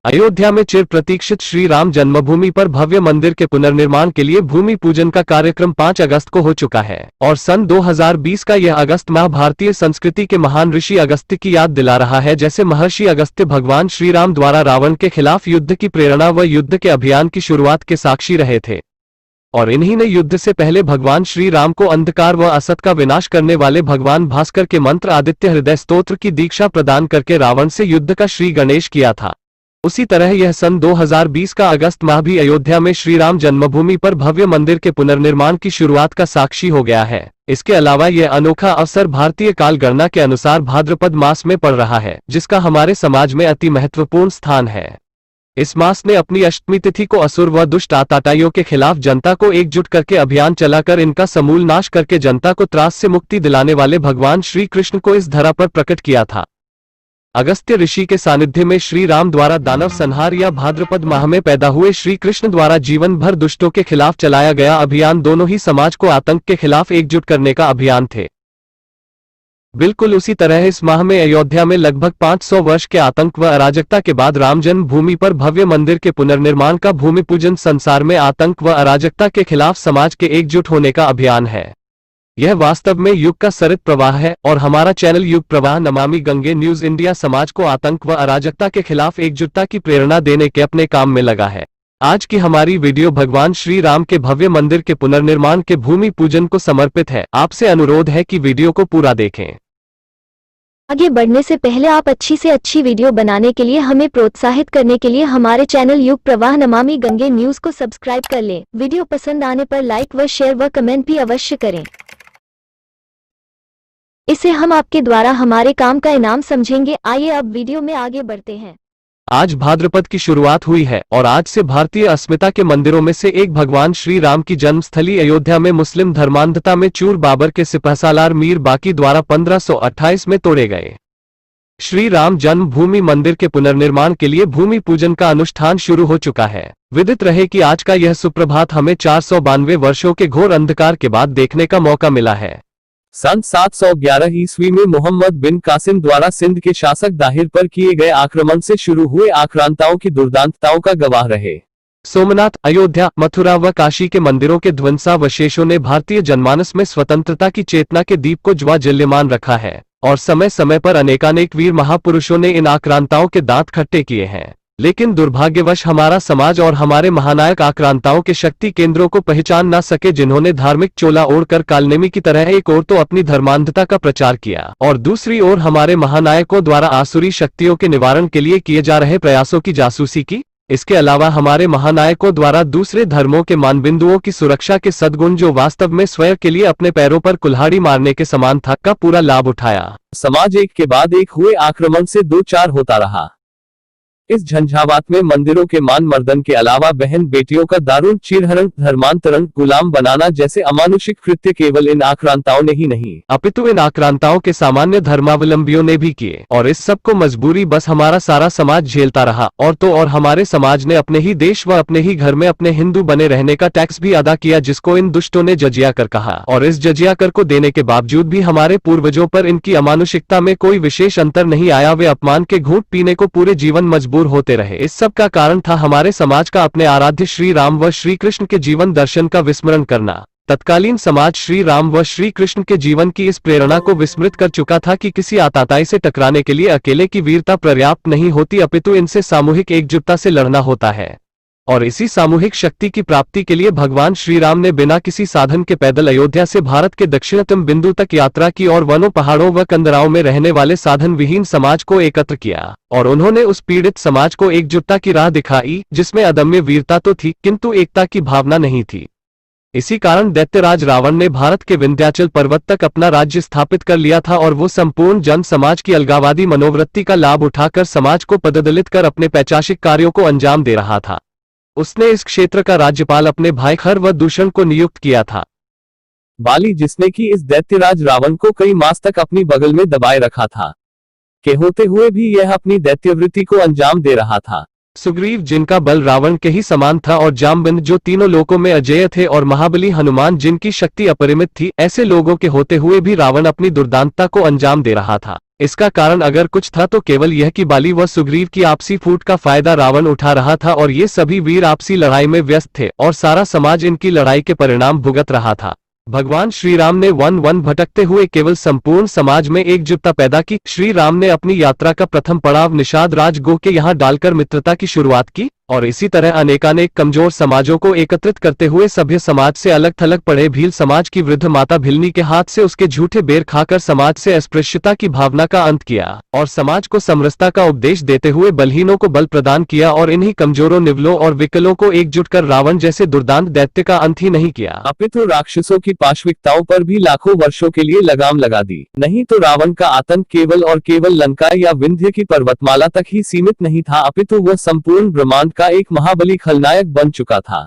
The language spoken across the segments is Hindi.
अयोध्या में चिर प्रतीक्षित श्री राम जन्मभूमि पर भव्य मंदिर के पुनर्निर्माण के लिए भूमि पूजन का कार्यक्रम 5 अगस्त को हो चुका है और सन 2020 का यह अगस्त माह भारतीय संस्कृति के महान ऋषि अगस्त्य की याद दिला रहा है। जैसे महर्षि अगस्त्य भगवान श्री राम द्वारा रावण के खिलाफ युद्ध की प्रेरणा व युद्ध के अभियान की शुरुआत के साक्षी रहे थे और इन्हीं ने युद्ध से पहले भगवान श्री राम को अंधकार व असत का विनाश करने वाले भगवान भास्कर के मंत्र आदित्य हृदय स्तोत्र की दीक्षा प्रदान करके रावण से युद्ध का श्री गणेश किया था। उसी तरह यह सन 2020 का अगस्त माह भी अयोध्या में श्री राम जन्मभूमि पर भव्य मंदिर के पुनर्निर्माण की शुरुआत का साक्षी हो गया है। इसके अलावा यह अनोखा अवसर भारतीय काल गणना के अनुसार भाद्रपद मास में पड़ रहा है, जिसका हमारे समाज में अति महत्वपूर्ण स्थान है। इस मास ने अपनी अष्टमी तिथि को असुर व दुष्ट आताताइयों के खिलाफ जनता को एकजुट करके अभियान चलाकर इनका समूल नाश करके जनता को त्रास से मुक्ति दिलाने वाले भगवान श्री कृष्ण को इस धरा पर प्रकट किया था। अगस्त्य ऋषि के सानिध्य में श्री राम द्वारा दानव संहार या भाद्रपद माह में पैदा हुए श्री कृष्ण द्वारा जीवन भर दुष्टों के खिलाफ चलाया गया अभियान दोनों ही समाज को आतंक के खिलाफ एकजुट करने का अभियान थे। बिल्कुल उसी तरह इस माह में अयोध्या में लगभग 500 वर्ष के आतंक व अराजकता के बाद राम जन्म भूमि पर भव्य मंदिर के पुनर्निर्माण का भूमि पूजन संसार में आतंक व अराजकता के खिलाफ समाज के एकजुट होने का अभियान है। यह वास्तव में युग का सरित प्रवाह है और हमारा चैनल युग प्रवाह नमामि गंगे न्यूज इंडिया समाज को आतंक व अराजकता के खिलाफ एकजुटता की प्रेरणा देने के अपने काम में लगा है। आज की हमारी वीडियो भगवान श्री राम के भव्य मंदिर के पुनर्निर्माण के भूमि पूजन को समर्पित है। आपसे अनुरोध है कि वीडियो को पूरा देखें। आगे बढ़ने से पहले आप अच्छी से अच्छी वीडियो बनाने के लिए हमें प्रोत्साहित करने के लिए हमारे चैनल युग प्रवाह नमामि गंगे न्यूज को सब्सक्राइब कर लें। वीडियो पसंद आने पर लाइक व शेयर व कमेंट भी अवश्य करें। इसे हम आपके द्वारा हमारे काम का इनाम समझेंगे। आइए अब वीडियो में आगे बढ़ते हैं। आज भाद्रपद की शुरुआत हुई है और आज से भारतीय अस्मिता के मंदिरों में से एक भगवान श्री राम की जन्मस्थली अयोध्या में मुस्लिम धर्मांधता में चूर बाबर के सिपहसालार मीर बाकी द्वारा 1528 में तोड़े गए। श्री राम जन्मभूमि मंदिर के पुनर्निर्माण के लिए भूमि पूजन का अनुष्ठान शुरू हो चुका है। विदित रहे कि आज का यह सुप्रभात हमें 492 वर्षों के घोर अंधकार के बाद देखने का मौका मिला है। सन 711 ईस्वी में मोहम्मद बिन कासिम द्वारा सिंध के शासक दाहिर पर किए गए आक्रमण से शुरू हुए आक्रांताओं की दुर्दांतताओं का गवाह रहे। सोमनाथ, अयोध्या, मथुरा व काशी के मंदिरों के ध्वंसावशेषों ने भारतीय जनमानस में स्वतंत्रता की चेतना के दीप को ज्वाज्वल्यमान रखा है और समय समय पर अनेकानेक वीर महापुरुषों ने इन आक्रांताओं के दांत खट्टे किए हैं। लेकिन दुर्भाग्यवश हमारा समाज और हमारे महानायक आक्रांताओं के शक्ति केंद्रों को पहचान न सके, जिन्होंने धार्मिक चोला ओढ़कर कालनेमी की तरह एक ओर तो अपनी धर्मांधता का प्रचार किया और दूसरी ओर हमारे महानायकों द्वारा आसुरी शक्तियों के निवारण के लिए किए जा रहे प्रयासों की जासूसी की। इसके अलावा हमारे महानायकों द्वारा दूसरे धर्मों के मानबिंदुओं की सुरक्षा के सद्गुण, जो वास्तव में स्वयं के लिए अपने पैरों पर कुल्हाड़ी मारने के समान था, का पूरा लाभ उठाया। समाज एक के बाद एक हुए आक्रमण से दो चार होता रहा। इस झंझावात में मंदिरों के मान मर्दन के अलावा बहन बेटियों का दारुण चीरहरण, धर्मांतरण, गुलाम बनाना जैसे अमानुषिक कृत्य केवल इन आक्रांताओं ने ही नहीं, अपितु इन आक्रांताओं के सामान्य धर्मावलंबियों ने भी किए और इस सब को मजबूरी बस हमारा सारा समाज झेलता रहा। और तो और हमारे समाज ने अपने ही देश व अपने ही घर में अपने हिंदू बने रहने का टैक्स भी अदा किया, जिसको इन दुष्टों ने जजिया कर कहा। और इस जजिया कर को देने के बावजूद भी हमारे पूर्वजों पर इनकी अमानुषिकता में कोई विशेष अंतर नहीं आया। वे अपमान के घूंट पीने को पूरे जीवन मजबूर होते रहे। इस सब का कारण था हमारे समाज का अपने आराध्य श्री राम व श्री कृष्ण के जीवन दर्शन का विस्मरण करना। तत्कालीन समाज श्री राम व श्री कृष्ण के जीवन की इस प्रेरणा को विस्मृत कर चुका था कि किसी आताताई से टकराने के लिए अकेले की वीरता पर्याप्त नहीं होती, अपितु इनसे सामूहिक एकजुटता से लड़ना होता है। और इसी सामूहिक शक्ति की प्राप्ति के लिए भगवान श्री राम ने बिना किसी साधन के पैदल अयोध्या से भारत के दक्षिणतम बिंदु तक यात्रा की और वनों, पहाड़ों व कंदराओं में रहने वाले साधन विहीन समाज को एकत्र किया और उन्होंने उस पीड़ित समाज को एकजुटता की राह दिखाई, जिसमें अदम्य वीरता तो थी किंतु एकता की भावना नहीं थी। इसी कारण दैत्यराज रावण ने भारत के विंध्याचल पर्वत तक अपना राज्य स्थापित कर लिया था और वो संपूर्ण जन समाज की अलगाववादी मनोवृत्ति का लाभ उठाकर समाज को पददलित कर अपने पैशाचिक कार्यों को अंजाम दे रहा था। उसने इस क्षेत्र का राज्यपाल अपने भाई खर व दूषण को नियुक्त किया था। बाली, जिसने कि इस दैत्यराज रावण को कई मास तक अपनी बगल में दबाए रखा था, के होते हुए भी यह अपनी दैत्यवृत्ति को अंजाम दे रहा था। सुग्रीव, जिनका बल रावण के ही समान था, और जामवंत, जो तीनों लोकों में अजेय थे, और महाबली हनुमान, जिनकी शक्ति अपरिमित थी, ऐसे लोगों के होते हुए भी रावण अपनी दुर्दांतता को अंजाम दे रहा था। इसका कारण अगर कुछ था तो केवल यह कि बाली व सुग्रीव की आपसी फूट का फायदा रावण उठा रहा था और ये सभी वीर आपसी लड़ाई में व्यस्त थे और सारा समाज इनकी लड़ाई के परिणाम भुगत रहा था। भगवान श्री राम ने वन वन भटकते हुए केवल संपूर्ण समाज में एकजुटता पैदा की। श्री राम ने अपनी यात्रा का प्रथम पड़ाव निषाद राज गो के यहाँ डालकर मित्रता की शुरुआत की और इसी तरह अनेकानेक कमजोर समाजों को एकत्रित करते हुए सभ्य समाज से अलग थलग पड़े भील समाज की वृद्ध माता भिलनी के हाथ से उसके झूठे बेर खाकर समाज से अस्पृश्यता की भावना का अंत किया और समाज को समरसता का उपदेश देते हुए बलहीनों को बल प्रदान किया और इन्हीं कमजोरों, निवलों और विकलों को एकजुट कर रावण जैसे दुर्दांत दैत्य का अंत ही नहीं किया अपितु राक्षसों की पाशविकताओं पर भी लाखों वर्षों के लिए लगाम लगा दी। नहीं तो रावण का आतंक केवल और केवल लंका या विंध्य की पर्वतमाला तक ही सीमित नहीं था, अपितु वह संपूर्ण ब्रह्मांड का एक महाबली खलनायक बन चुका था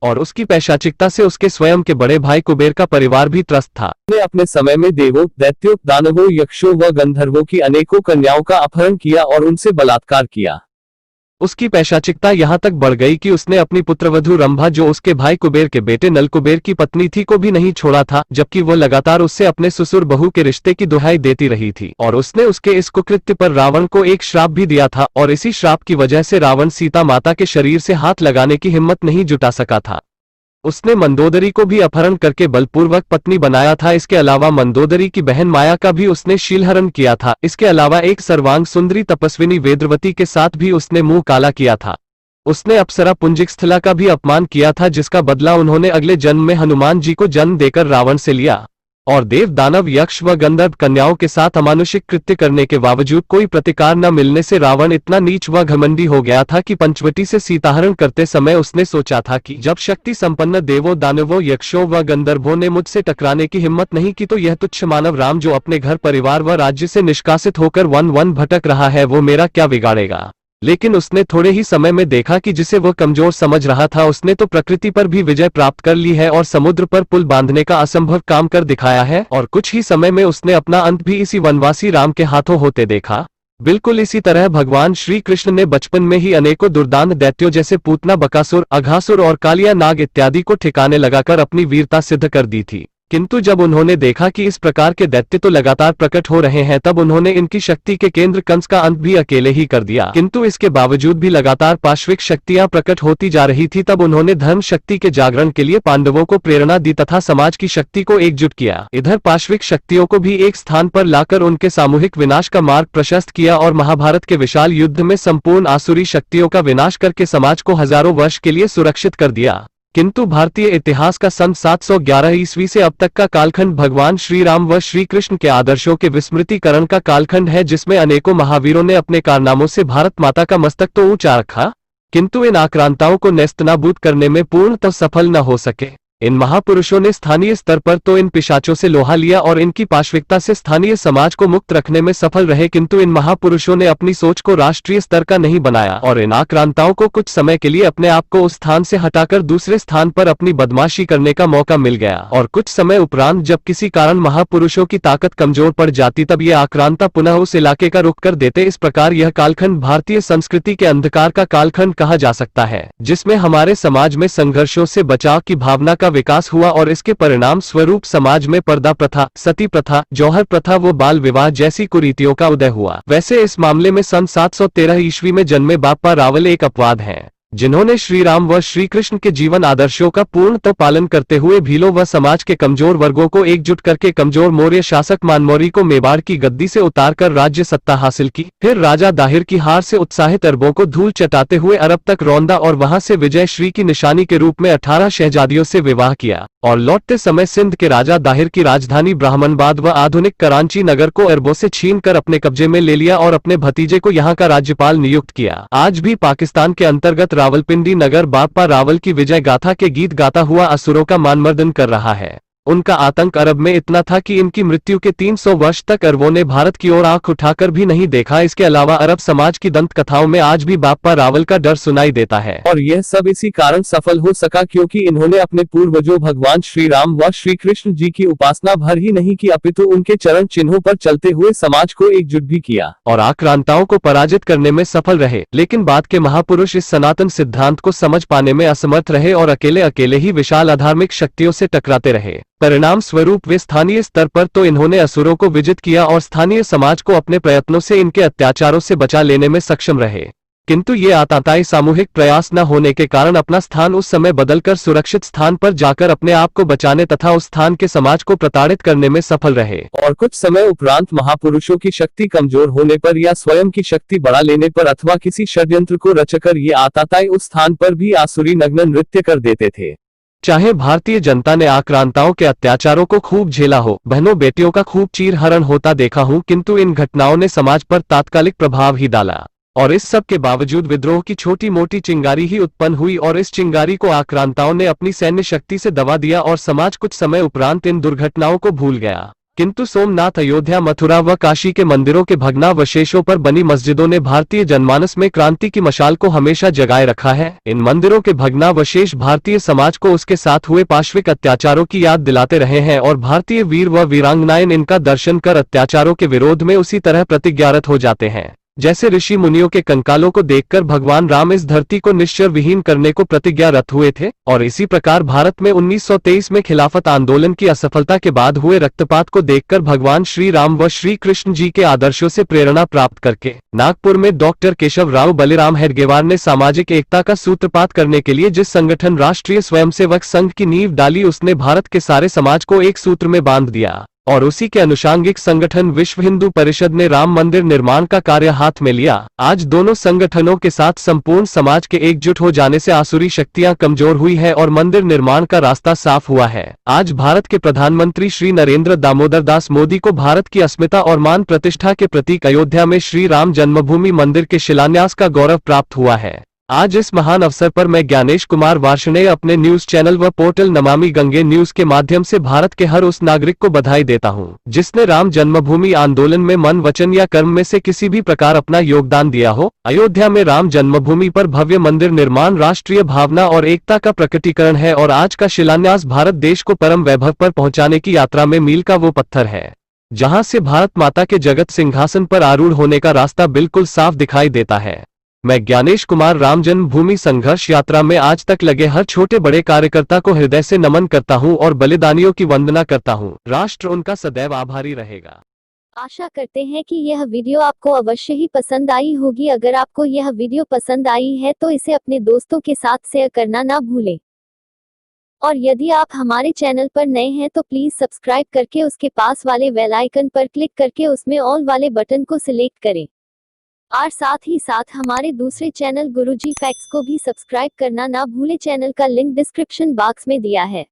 और उसकी पैशाचिकता से उसके स्वयं के बड़े भाई कुबेर का परिवार भी त्रस्त था। उसने अपने समय में देवों, दैत्यों, दानवों, यक्षों व गंधर्वों की अनेकों कन्याओं का अपहरण किया और उनसे बलात्कार किया। उसकी पैशाचिकता यहाँ तक बढ़ गई कि उसने अपनी पुत्रवधू रंभा, जो उसके भाई कुबेर के बेटे नल कुबेर की पत्नी थी, को भी नहीं छोड़ा था, जबकि वह लगातार उससे अपने ससुर बहू के रिश्ते की दुहाई देती रही थी। और उसने उसके इस कुकृत्य पर रावण को एक श्राप भी दिया था और इसी श्राप की वजह से रावण सीता माता के शरीर से हाथ लगाने की हिम्मत नहीं जुटा सका था। उसने मंदोदरी को भी अपहरण करके बलपूर्वक पत्नी बनाया था। इसके अलावा मंदोदरी की बहन माया का भी उसने शीलहरण किया था। इसके अलावा एक सर्वांग सुंदरी तपस्विनी वेद्रवती के साथ भी उसने मुंह काला किया था। उसने अप्सरा पुंजिकस्थला का भी अपमान किया था, जिसका बदला उन्होंने अगले जन्म में हनुमान जी को जन्म देकर रावण से लिया। और देव, दानव, यक्ष व गंधर्व कन्याओं के साथ अमानुषिक कृत्य करने के बावजूद कोई प्रतिकार न मिलने से रावण इतना नीच व घमंडी हो गया था कि पंचवटी से सीताहरण करते समय उसने सोचा था कि जब शक्ति संपन्न देवों, दानवों, यक्षों व गंधर्वों ने मुझसे टकराने की हिम्मत नहीं की तो यह तुच्छ मानव राम, जो अपने घर परिवार व राज्य से निष्कासित होकर वन वन भटक रहा है, वो मेरा क्या बिगाड़ेगा। लेकिन उसने थोड़े ही समय में देखा कि जिसे वह कमजोर समझ रहा था, उसने तो प्रकृति पर भी विजय प्राप्त कर ली है और समुद्र पर पुल बांधने का असंभव काम कर दिखाया है और कुछ ही समय में उसने अपना अंत भी इसी वनवासी राम के हाथों होते देखा। बिल्कुल इसी तरह भगवान श्री कृष्ण ने बचपन में ही अनेकों दुर्दांत दैत्यों जैसे पूतना, बकासुर, अघासुर और कालिया नाग इत्यादि को ठिकाने लगाकर अपनी वीरता सिद्ध कर दी थी। किंतु जब उन्होंने देखा कि इस प्रकार के दैत्य तो लगातार प्रकट हो रहे हैं, तब उन्होंने इनकी शक्ति के केंद्र कंस का अंत भी अकेले ही कर दिया। किंतु इसके बावजूद भी लगातार पाश्विक शक्तियां प्रकट होती जा रही थी। तब उन्होंने धर्म शक्ति के जागरण के लिए पांडवों को प्रेरणा दी तथा समाज की शक्ति को एकजुट किया। इधर पाश्विक शक्तियों को भी एक स्थान पर लाकर उनके सामूहिक विनाश का मार्ग प्रशस्त किया और महाभारत के विशाल युद्ध में संपूर्ण आसुरी शक्तियों का विनाश करके समाज को हजारों वर्ष के लिए सुरक्षित कर दिया। किंतु भारतीय इतिहास का सन 711 ईस्वी से अब तक का कालखंड भगवान श्री राम व श्री कृष्ण के आदर्शों के विस्मृतिकरण का कालखंड है, जिसमें अनेकों महावीरों ने अपने कारनामों से भारत माता का मस्तक तो ऊंचा रखा, किंतु इन आक्रांताओं को नेस्तनाबूद करने में पूर्णतः सफल न हो सके। इन महापुरुषों ने स्थानीय स्तर पर तो इन पिशाचों से लोहा लिया और इनकी पाशविकता से स्थानीय समाज को मुक्त रखने में सफल रहे, किंतु इन महापुरुषों ने अपनी सोच को राष्ट्रीय स्तर का नहीं बनाया और इन आक्रांताओं को कुछ समय के लिए अपने आप को उस स्थान से हटाकर दूसरे स्थान पर अपनी बदमाशी करने का मौका मिल गया और कुछ समय उपरांत जब किसी कारण महापुरुषों की ताकत कमजोर पड़ जाती, तब ये आक्रांता पुनः उस इलाके का रुख कर देते। इस प्रकार यह कालखंड भारतीय संस्कृति के अंधकार का कालखंड कहा जा सकता है, जिसमें हमारे समाज में संघर्षों से बचाव की भावना का विकास हुआ और इसके परिणाम स्वरूप समाज में पर्दा प्रथा, सती प्रथा, जौहर प्रथा व बाल विवाह जैसी कुरीतियों का उदय हुआ। वैसे इस मामले में सन 713 ईस्वी में जन्मे बाप्पा रावल एक अपवाद हैं, जिन्होंने श्री राम व श्री कृष्ण के जीवन आदर्शों का पूर्णतः पालन करते हुए भीलों व समाज के कमजोर वर्गों को एकजुट करके कमजोर मौर्य शासक मानमौरी को मेवाड़ की गद्दी से उतारकर राज्य सत्ता हासिल की। फिर राजा दाहिर की हार से उत्साहित अरबों को धूल चटाते हुए अरब तक रौंदा और वहां से विजय श्री की निशानी के रूप में 18 शहजादियों से विवाह किया और लौटते समय सिंध के राजा दाहिर की राजधानी ब्राह्मणबाद व आधुनिक करांची नगर को अरबों से छीनकर अपने कब्जे में ले लिया और अपने भतीजे को यहाँ का राज्यपाल नियुक्त किया। आज भी पाकिस्तान के अंतर्गत रावलपिंडी नगर बाप्पा रावल की विजय गाथा के गीत गाता हुआ असुरों का मानमर्दन कर रहा है। उनका आतंक अरब में इतना था कि इनकी मृत्यु के 300 वर्ष तक अरबों ने भारत की ओर आंख उठाकर भी नहीं देखा। इसके अलावा अरब समाज की दंत कथाओं में आज भी बाप्पा रावल का डर सुनाई देता है और यह सब इसी कारण सफल हो सका क्योंकि इन्होंने अपने पूर्वजों भगवान श्री राम व श्री कृष्ण जी की उपासना भर ही नहीं की, अपितु उनके चरण चिन्हों पर चलते हुए समाज को एकजुट भी किया और आक्रांताओं को पराजित करने में सफल रहे। लेकिन बाद के महापुरुष इस सनातन सिद्धांत को समझ पाने में असमर्थ रहे और अकेले अकेले ही विशाल अधार्मिक शक्तियों से टकराते रहे। परिणाम स्वरूप वे स्थानीय स्तर पर तो इन्होंने असुरों को विजित किया और स्थानीय समाज को अपने प्रयत्नों से इनके अत्याचारों से बचा लेने में सक्षम रहे, किंतु ये आतताई सामूहिक प्रयास न होने के कारण अपना स्थान उस समय बदलकर सुरक्षित स्थान पर जाकर अपने आप को बचाने तथा उस स्थान के समाज को प्रताड़ित करने में सफल रहे। और कुछ समय उपरांत महापुरुषों की शक्ति कमजोर होने पर या स्वयं की शक्ति बढ़ा लेने पर अथवा किसी षड्यंत्र को रचकर ये आतताई उस स्थान पर भी आसुरी नग्न नृत्य कर देते थे। चाहे भारतीय जनता ने आक्रांताओं के अत्याचारों को खूब झेला हो, बहनों बेटियों का खूब चीरहरण होता देखा हूं, किंतु इन घटनाओं ने समाज पर तात्कालिक प्रभाव ही डाला और इस सब के बावजूद विद्रोह की छोटी मोटी चिंगारी ही उत्पन्न हुई और इस चिंगारी को आक्रांताओं ने अपनी सैन्य शक्ति से दबा दिया और समाज कुछ समय उपरांत इन दुर्घटनाओं को भूल गया। किंतु सोमनाथ, अयोध्या, मथुरा व काशी के मंदिरों के भग्नावशेषों पर बनी मस्जिदों ने भारतीय जनमानस में क्रांति की मशाल को हमेशा जगाए रखा है। इन मंदिरों के भग्नावशेष भारतीय समाज को उसके साथ हुए पाशविक अत्याचारों की याद दिलाते रहे हैं और भारतीय वीर व वीरांगनाएं इनका दर्शन कर अत्याचारों के विरोध में उसी तरह प्रतिज्ञारत हो जाते हैं जैसे ऋषि मुनियों के कंकालों को देखकर भगवान राम इस धरती को निश्चर विहीन करने को प्रतिज्ञारत हुए थे। और इसी प्रकार भारत में 1923 में खिलाफत आंदोलन की असफलता के बाद हुए रक्तपात को देखकर भगवान श्री राम व श्री कृष्ण जी के आदर्शों से प्रेरणा प्राप्त करके नागपुर में डॉक्टर केशव राव बलिराम हेडगेवार ने सामाजिक एकता का सूत्रपात करने के लिए जिस संगठन राष्ट्रीय स्वयंसेवक संघ की नींव डाली, उसने भारत के सारे समाज को एक सूत्र में बांध दिया और उसी के अनुषांगिक संगठन विश्व हिंदू परिषद ने राम मंदिर निर्माण का कार्य हाथ में लिया। आज दोनों संगठनों के साथ संपूर्ण समाज के एकजुट हो जाने से आसुरी शक्तियां कमजोर हुई है और मंदिर निर्माण का रास्ता साफ हुआ है। आज भारत के प्रधानमंत्री श्री नरेंद्र दामोदर दास मोदी को भारत की अस्मिता और मान प्रतिष्ठा के प्रतीक अयोध्या में श्री राम जन्मभूमि मंदिर के शिलान्यास का गौरव प्राप्त हुआ है। आज इस महान अवसर पर मैं ज्ञानेश कुमार वार्ष्णेय अपने न्यूज चैनल व पोर्टल नमामि गंगे न्यूज के माध्यम से भारत के हर उस नागरिक को बधाई देता हूं जिसने राम जन्मभूमि आंदोलन में मन, वचन या कर्म में से किसी भी प्रकार अपना योगदान दिया हो। अयोध्या में राम जन्मभूमि पर भव्य मंदिर निर्माण राष्ट्रीय भावना और एकता का प्रकटीकरण है और आज का शिलान्यास भारत देश को परम वैभव पर पहुंचाने की यात्रा में मील का वो पत्थर है जहां से भारत माता के जगत सिंहासन पर आरूढ़ होने का रास्ता बिल्कुल साफ दिखाई देता है। मैं ज्ञानेश कुमार राम जन्मभूमि संघर्ष यात्रा में आज तक लगे हर छोटे बड़े कार्यकर्ता को हृदय से नमन करता हूं और बलिदानियों की वंदना करता हूं। राष्ट्र उनका सदैव आभारी रहेगा। आशा करते हैं कि यह वीडियो आपको अवश्य ही पसंद आई होगी। अगर आपको यह वीडियो पसंद आई है तो इसे अपने दोस्तों के साथ शेयर करना ना भूलें और यदि आप हमारे चैनल पर नए हैं तो प्लीज सब्सक्राइब करके उसके पास वाले बेल आइकन पर क्लिक करके उसमें ऑल वाले बटन को सिलेक्ट करें और साथ ही साथ हमारे दूसरे चैनल गुरुजी फैक्ट्स को भी सब्सक्राइब करना ना भूलें। चैनल का लिंक डिस्क्रिप्शन बॉक्स में दिया है।